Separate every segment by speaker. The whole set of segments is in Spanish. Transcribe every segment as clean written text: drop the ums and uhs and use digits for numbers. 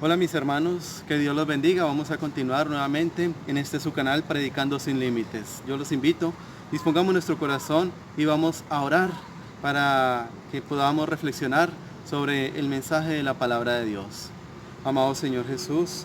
Speaker 1: Hola mis hermanos, que Dios los bendiga. Vamos a continuar nuevamente en este su canal Predicando sin Límites. Yo los invito, dispongamos nuestro corazón y vamos a orar para que podamos reflexionar sobre el mensaje de la palabra de Dios. Amado Señor Jesús,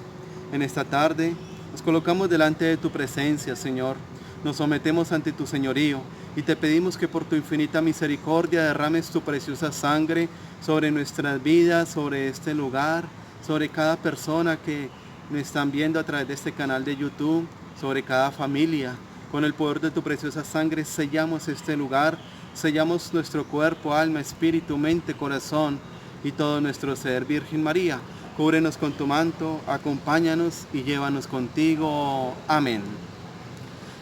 Speaker 1: en esta tarde nos colocamos delante de tu presencia, Señor. Nos sometemos ante tu señorío y te pedimos que por tu infinita misericordia derrames tu preciosa sangre sobre nuestras vidas, sobre este lugar, sobre cada persona que me están viendo a través de este canal de YouTube, sobre cada familia. Con el poder de tu preciosa sangre sellamos este lugar, sellamos nuestro cuerpo, alma, espíritu, mente, corazón y todo nuestro ser. Virgen María, cúbrenos con tu manto, acompáñanos y llévanos contigo. Amén.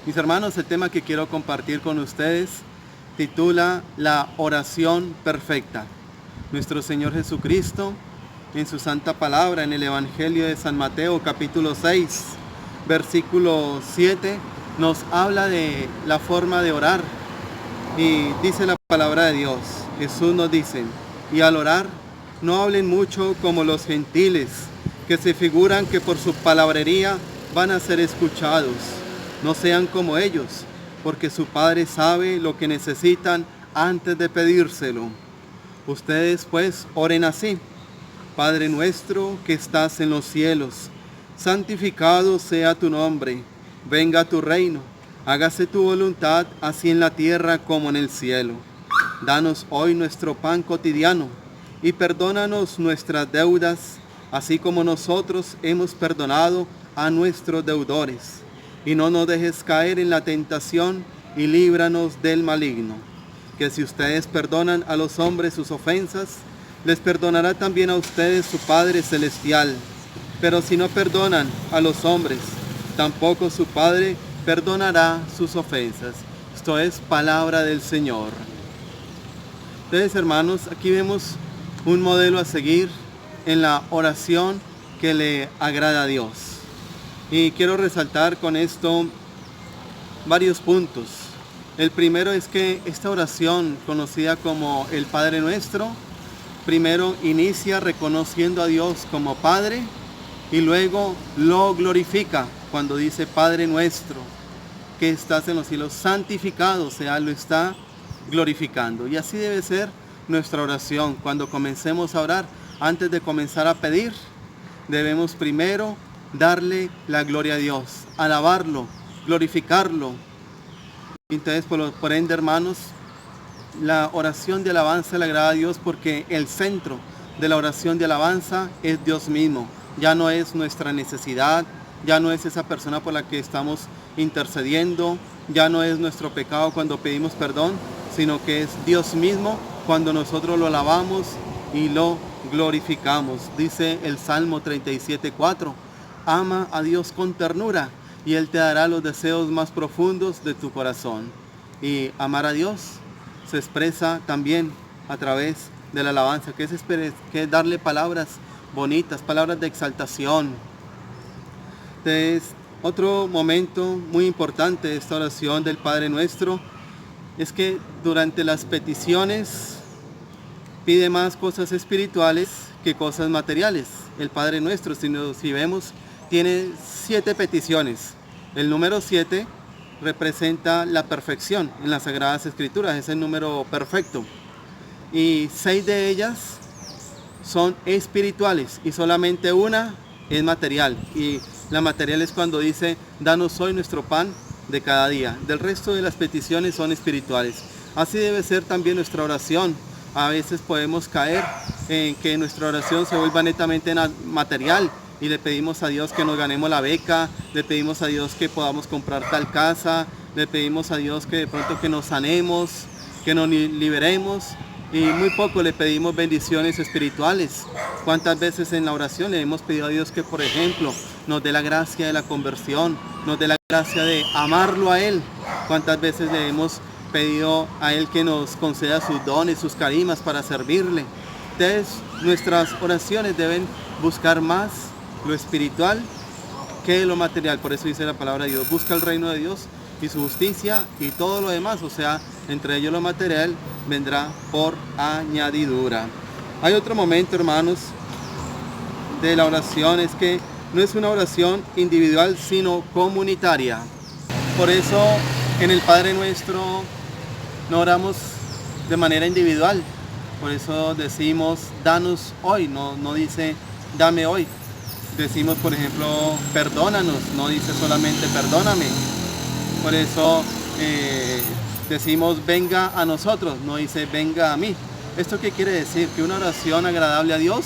Speaker 1: Mis hermanos, el tema que quiero compartir con ustedes titula La oración perfecta. Nuestro Señor Jesucristo, en su santa palabra, en el Evangelio de San Mateo, capítulo 6, versículo 7, nos habla de la forma de orar. Y dice la palabra de Dios, Jesús nos dice, y al orar, no hablen mucho como los gentiles, que se figuran que por su palabrería van a ser escuchados. No sean como ellos, porque su Padre sabe lo que necesitan antes de pedírselo. Ustedes pues oren así. Padre nuestro que estás en los cielos, santificado sea tu nombre, venga tu reino, hágase tu voluntad así en la tierra como en el cielo. Danos hoy nuestro pan cotidiano y perdónanos nuestras deudas, así como nosotros hemos perdonado a nuestros deudores. Y no nos dejes caer en la tentación y líbranos del maligno. Que si ustedes perdonan a los hombres sus ofensas, les perdonará también a ustedes su Padre Celestial. Pero si no perdonan a los hombres, tampoco su Padre perdonará sus ofensas. Esto es palabra del Señor. Entonces, hermanos, aquí vemos un modelo a seguir en la oración que le agrada a Dios. Y quiero resaltar con esto varios puntos. El primero es que esta oración, conocida como el Padre Nuestro, primero inicia reconociendo a Dios como Padre y luego lo glorifica cuando dice Padre nuestro que estás en los cielos, santificado, o sea, lo está glorificando. Y así debe ser nuestra oración. Cuando comencemos a orar, antes de comenzar a pedir, debemos primero darle la gloria a Dios, alabarlo, glorificarlo. Entonces, por ende, hermanos, la oración de alabanza le agrada a Dios porque el centro de la oración de alabanza es Dios mismo. Ya no es nuestra necesidad, ya no es esa persona por la que estamos intercediendo, ya no es nuestro pecado cuando pedimos perdón, sino que es Dios mismo cuando nosotros lo alabamos y lo glorificamos. Dice el Salmo 37:4, ama a Dios con ternura y Él te dará los deseos más profundos de tu corazón. Y amar a Dios se expresa también a través de la alabanza, que es darle palabras bonitas, palabras de exaltación. Entonces, otro momento muy importante de esta oración del Padre Nuestro es que durante las peticiones pide más cosas espirituales que cosas materiales. El Padre Nuestro, si vemos, tiene 7 peticiones. El número 7 representa la perfección en las Sagradas Escrituras, es el número perfecto. Y 6 de ellas son espirituales y solamente una es material. Y la material es cuando dice, danos hoy nuestro pan de cada día. Del resto de las peticiones son espirituales. Así debe ser también nuestra oración. A veces podemos caer en que nuestra oración se vuelva netamente material. Y le pedimos a Dios que nos ganemos la beca, le pedimos a Dios que podamos comprar tal casa, le pedimos a Dios que de pronto que nos sanemos, que nos liberemos, y muy poco le pedimos bendiciones espirituales. ¿Cuántas veces en la oración le hemos pedido a Dios que, por ejemplo, nos dé la gracia de la conversión, nos dé la gracia de amarlo a Él? ¿Cuántas veces le hemos pedido a Él que nos conceda sus dones, sus carismas para servirle? Entonces, nuestras oraciones deben buscar más lo espiritual que lo material. Por eso dice la palabra de Dios, busca el reino de Dios y su justicia, y todo lo demás, o sea, entre ellos lo material, vendrá por añadidura. Hay otro momento, hermanos, de la oración es que no es una oración individual, sino comunitaria. Por eso en el Padre Nuestro no oramos de manera individual. Por eso decimos, danos hoy, no dice, dame hoy. Decimos, por ejemplo, perdónanos, no dice solamente perdóname. Por eso decimos, venga a nosotros, no dice, venga a mí. ¿Esto qué quiere decir? Que una oración agradable a Dios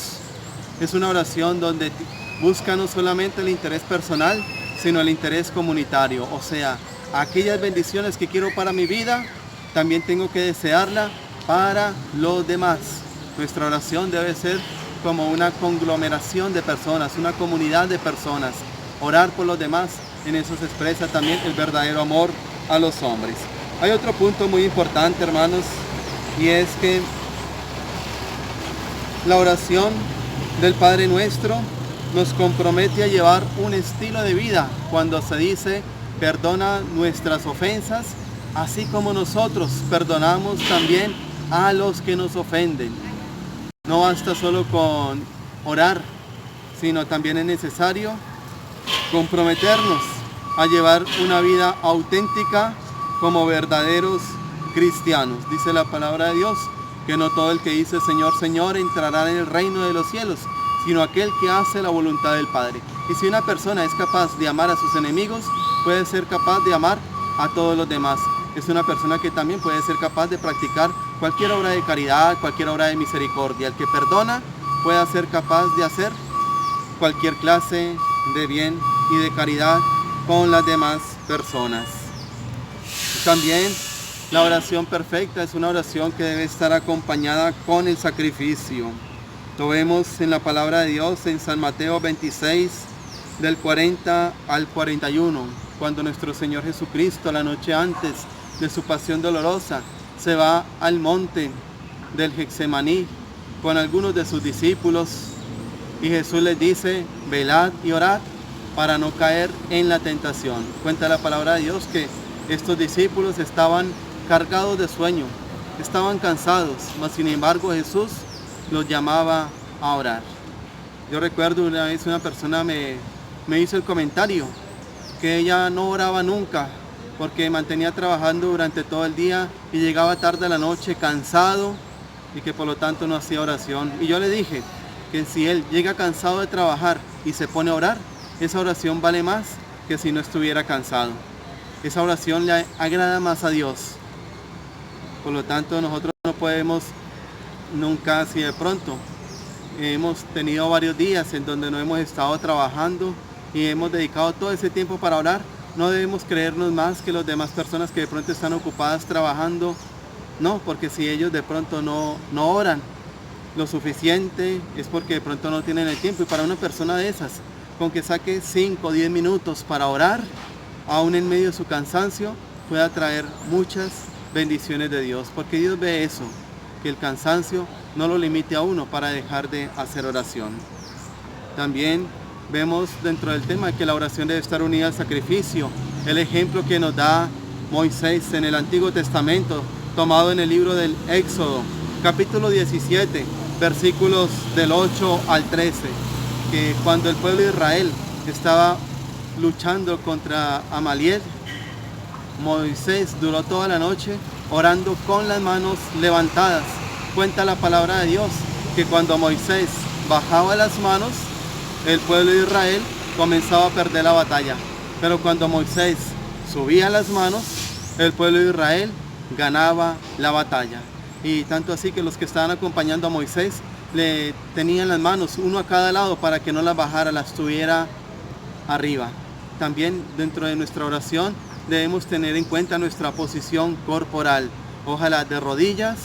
Speaker 1: es una oración donde busca no solamente el interés personal, sino el interés comunitario. O sea, aquellas bendiciones que quiero para mi vida, también tengo que desearla para los demás. Nuestra oración debe ser como una conglomeración de personas, una comunidad de personas. Orar por los demás, en eso se expresa también el verdadero amor a los hombres. Hay otro punto muy importante, hermanos, y es que la oración del Padre Nuestro nos compromete a llevar un estilo de vida cuando se dice, perdona nuestras ofensas, así como nosotros perdonamos también a los que nos ofenden. No basta solo con orar, sino también es necesario comprometernos a llevar una vida auténtica como verdaderos cristianos. Dice la palabra de Dios que no todo el que dice Señor, Señor entrará en el reino de los cielos, sino aquel que hace la voluntad del Padre. Y si una persona es capaz de amar a sus enemigos, puede ser capaz de amar a todos los demás. Es una persona que también puede ser capaz de practicar cualquier obra de caridad, cualquier obra de misericordia. El que perdona puede ser capaz de hacer cualquier clase de bien y de caridad con las demás personas. También la oración perfecta es una oración que debe estar acompañada con el sacrificio. Lo vemos en la palabra de Dios en San Mateo 26, del 40 al 41, cuando nuestro Señor Jesucristo, la noche antes de su pasión dolorosa, se va al monte del Getsemaní con algunos de sus discípulos y Jesús les dice, velad y orad para no caer en la tentación. Cuenta la palabra de Dios que estos discípulos estaban cargados de sueño, estaban cansados, mas sin embargo Jesús los llamaba a orar. Yo recuerdo una vez una persona me hizo el comentario que ella no oraba nunca porque mantenía trabajando durante todo el día y llegaba tarde a la noche cansado y que por lo tanto no hacía oración. Y yo le dije que si él llega cansado de trabajar y se pone a orar, esa oración vale más que si no estuviera cansado. Esa oración le agrada más a Dios. Por lo tanto, nosotros no podemos nunca, si de pronto hemos tenido varios días en donde no hemos estado trabajando y hemos dedicado todo ese tiempo para orar, no debemos creernos más que las demás personas que de pronto están ocupadas trabajando. No, porque si ellos de pronto no oran lo suficiente es porque de pronto no tienen el tiempo. Y para una persona de esas, con que saque 5 o 10 minutos para orar, aún en medio de su cansancio, puede traer muchas bendiciones de Dios. Porque Dios ve eso, que el cansancio no lo limite a uno para dejar de hacer oración. También vemos dentro del tema que la oración debe estar unida al sacrificio. El ejemplo que nos da Moisés en el Antiguo Testamento, tomado en el libro del Éxodo, capítulo 17, versículos del 8 al 13, que cuando el pueblo de Israel estaba luchando contra Amaliel, Moisés duró toda la noche orando con las manos levantadas. Cuenta la palabra de Dios que cuando Moisés bajaba las manos, el pueblo de Israel comenzaba a perder la batalla. Pero cuando Moisés subía las manos, el pueblo de Israel ganaba la batalla. Y tanto así que los que estaban acompañando a Moisés le tenían las manos uno a cada lado para que no las bajara, las tuviera arriba. También dentro de nuestra oración debemos tener en cuenta nuestra posición corporal. Ojalá de rodillas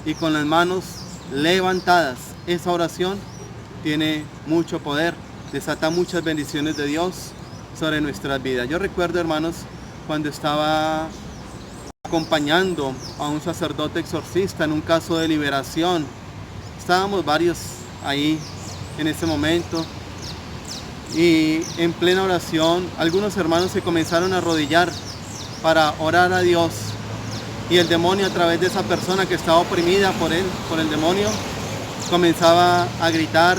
Speaker 1: y con las manos levantadas. Esa oración tiene mucho poder, desata muchas bendiciones de Dios sobre nuestras vidas. Yo recuerdo, hermanos, cuando estaba acompañando a un sacerdote exorcista en un caso de liberación. Estábamos varios ahí en ese momento y en plena oración algunos hermanos se comenzaron a arrodillar para orar a Dios, y el demonio, a través de esa persona que estaba oprimida por el demonio, comenzaba a gritar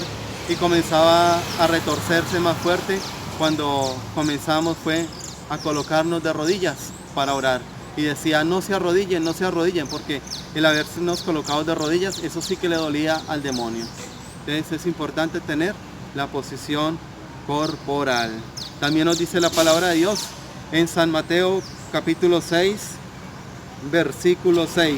Speaker 1: y comenzaba a retorcerse más fuerte cuando comenzamos fue a colocarnos de rodillas para orar. Y decía, no se arrodillen, porque el habernos colocado de rodillas, eso sí que le dolía al demonio. Entonces es importante tener la posición corporal. También nos dice la palabra de Dios en San Mateo capítulo 6, versículo 6.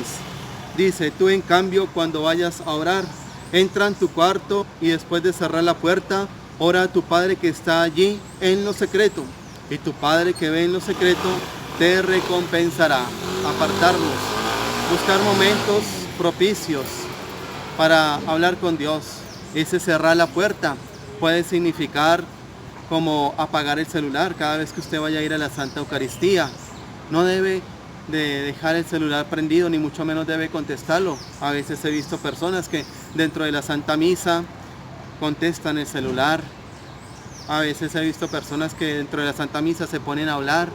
Speaker 1: Dice, tú en cambio cuando vayas a orar, entra en tu cuarto y después de cerrar la puerta, ora a tu Padre que está allí en lo secreto. Y tu Padre que ve en lo secreto te recompensará. Apartarnos, buscar momentos propicios para hablar con Dios. Ese cerrar la puerta puede significar como apagar el celular cada vez que usted vaya a ir a la Santa Eucaristía. No debe de dejar el celular prendido, ni mucho menos debe contestarlo. A veces he visto personas que dentro de la Santa Misa contestan el celular. A veces he visto personas que dentro de la Santa Misa se ponen a hablar.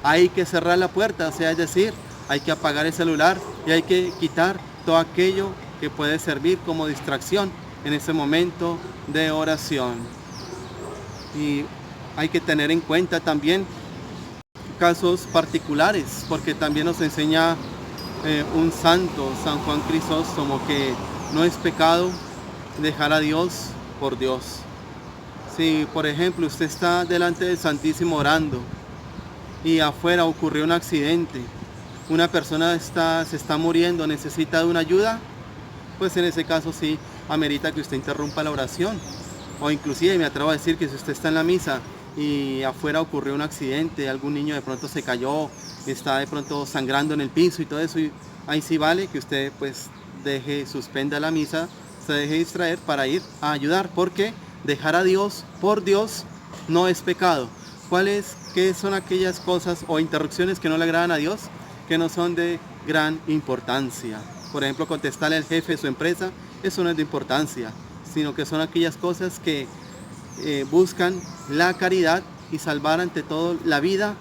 Speaker 1: Hay que cerrar la puerta, o sea, es decir, hay que apagar el celular y hay que quitar todo aquello que puede servir como distracción en ese momento de oración. Y hay que tener en cuenta también casos particulares, porque también nos enseña un santo, San Juan Crisóstomo, que no es pecado dejar a Dios por Dios. Si, por ejemplo, usted está delante del Santísimo orando y afuera ocurrió un accidente, una persona se está muriendo, necesita de una ayuda, pues en ese caso sí amerita que usted interrumpa la oración. O inclusive me atrevo a decir que si usted está en la misa y afuera ocurrió un accidente, algún niño de pronto se cayó, está de pronto sangrando en el piso y todo eso, y ahí sí vale que usted pues suspenda la misa, se deje distraer para ir a ayudar, porque dejar a Dios por Dios no es pecado. ¿Qué son aquellas cosas o interrupciones que no le agradan a Dios? Que no son de gran importancia. Por ejemplo, contestarle al jefe de su empresa, eso no es de importancia, sino que son aquellas cosas que buscan la caridad y salvar ante todo la vida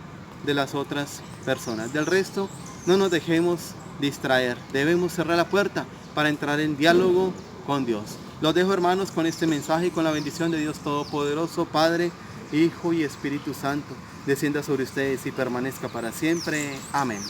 Speaker 1: de las otras personas. Del resto, no nos dejemos distraer. Debemos cerrar la puerta para entrar en diálogo con Dios. Los dejo, hermanos, con este mensaje y con la bendición de Dios Todopoderoso, Padre, Hijo y Espíritu Santo, descienda sobre ustedes y permanezca para siempre. Amén.